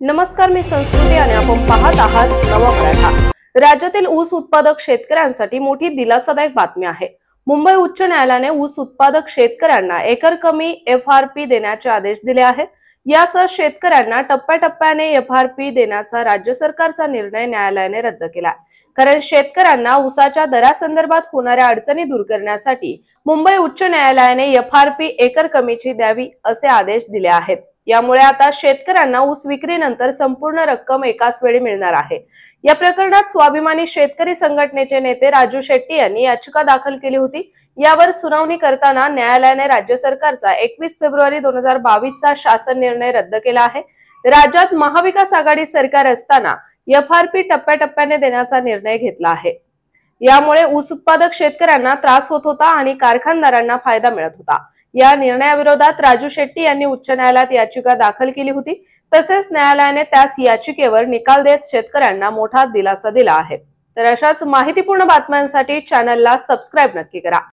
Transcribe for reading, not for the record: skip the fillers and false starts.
नमस्कार, मी संस्कृती आणि आपण पाहत आहात नवा मराठा। राज्यातील ऊस उत्पादक शेतकऱ्यांसाठी मोठी दिलासादायक बातमी आहे। मुंबई उच्च न्यायालयाने ऊस उत्पादक शेतकऱ्यांना एकर कमी FRP देण्याचे आदेश दिले आहेत। यासह शेतकऱ्यांना टप्प्याटप्प्याने FRP देण्याचा राज्य सरकारचा निर्णय न्यायालयाने रद्द केला। कारण शेतकऱ्यांना ऊसाच्या दरासंदर्भात होणाऱ्या अडचणी दूर करण्यासाठी मुंबई उच्च न्यायालयाने FRP एकर कमीची द्यावी असे आदेश दिले आहेत। यामुळे आता शेतकऱ्यांना ऊस विक्रीनंतर संपूर्ण रक्कम एकाच वेळी मिळणार आहे। या प्रकरणात स्वाभिमानी शेतकरी संघटनेचे नेते राजू शेट्टी यांनी याचिका दाखल केली होती। यावर सुनावणी करताना न्यायालयाने राज्य सरकारचा 21 फेब्रुवारी 2022 चा शासन निर्णय रद्द केला आहे। राज्यात महाविकास आघाडी सरकार असताना FRP टप्प्याटप्प्याने देण्याचा निर्णय घेतला आहे। यामुळे ऊस उत्पादक शेतकऱ्यांना त्रास होत होता आणि कारखानदारांना फायदा मिळत होता। या निर्णयाविरोधात राजू शेट्टी यांनी उच्च न्यायालयात याचिका दाखल केली होती। तसेच न्यायालयाने त्याच याचिकेवर निकाल देत शेतकऱ्यांना मोठा दिलासा दिला आहे। तर अशाच माहितीपूर्ण बातम्यांसाठी चॅनलला सबस्क्राइब नक्की करा।